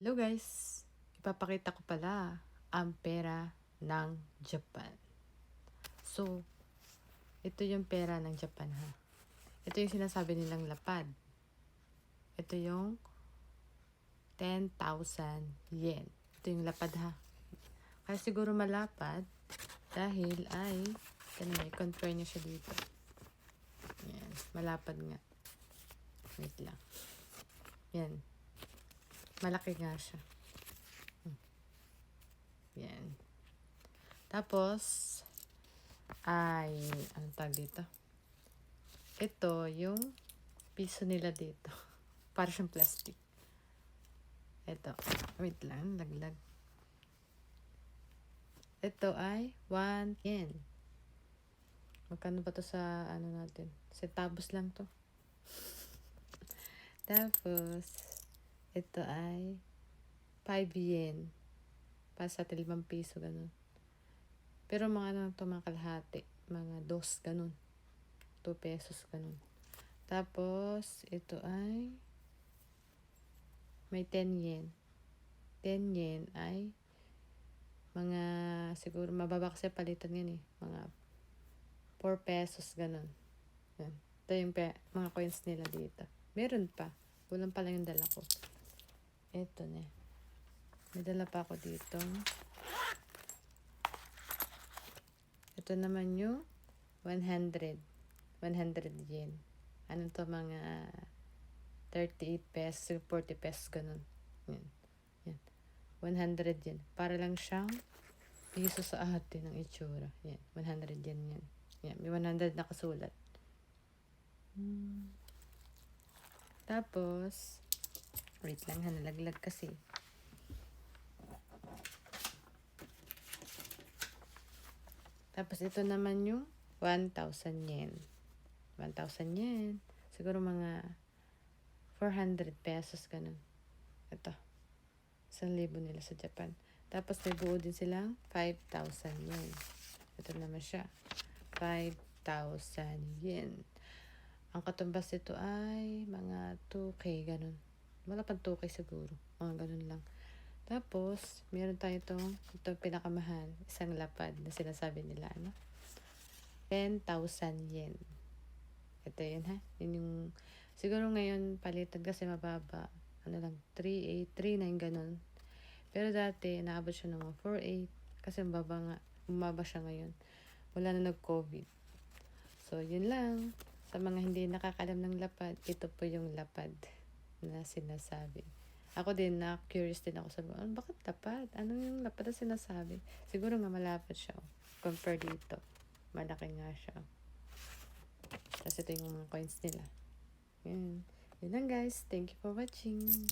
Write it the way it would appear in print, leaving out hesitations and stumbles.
Hello guys! Ipapakita ko pala ang pera ng Japan. So, ito yung pera ng Japan ha. Ito yung sinasabi nilang lapad. Ito yung 10,000 yen. Ito yung lapad ha. Kaya siguro malapad dahil ay, may compare niya siya dito. Yan, malapad nga. Wait lang. Yan. Malaki nga siya. Yan. Tapos, anong tag dito? Ito, yung piso nila dito. Para siyang plastic. Ito. Wait lang, laglag. Ito ay 1 yen. Magkano ba to sa natin? Centavos lang to. Tapos, ito ay 5 yen. Para sa 5 piso, ganun. Pero mga to mga kalahati. Mga 2, ganun. 2 pesos, ganun. Tapos, ito ay may 10 yen. 10 yen ay mga, siguro, mababa kasi palitan yan eh. Mga 4 pesos, ganun. Yan. Ito yung mga coins nila dito. Meron pa. Kulang pa lang yung dala ko. Ito na. May dala pa ako dito. Ito naman yung 100. 100 yen. Ano to, mga 38 pesos, 40 pesos, ganun. Yan. Yan. 100 yen. Para lang siyang piso sa atin ng itsura. Yan. 100 yen yan. Yan. May 100 nakasulat. Tapos, wait lang ha, nalaglag kasi. Tapos, ito naman yung 1,000 yen. 1,000 yen. Siguro mga 400 pesos, ganun. Ito. 1,000 nila sa Japan. Tapos, may buo din silang 5,000 yen. Ito naman siya. 5,000 yen. Ang katumbas ito ay mga 2K, ganun. Wala pang 2K siguro. Mga ganun lang. Tapos, meron tayo itong pinakamahal. Isang lapad na sinasabi nila, 10,000 yen. Ito yun ha. Yun yung, siguro ngayon palitan kasi mababa. Ano lang, 3,800, 3,900, ganun. Pero dati, naabot siya ng 4,800. Kasi umaba siya ngayon. Wala na nag-COVID. So, yun lang. Sa mga hindi nakakalam ng lapad, ito po yung lapad na sinasabi. Ako din, na-curious din ako. Sabi, bakit lapad? Ano yung lapad na sinasabi? Siguro nga malapad siya. Compare dito. Malaki nga siya. Tapos ito yung mga coins nila. Yun. Yun lang guys. Thank you for watching.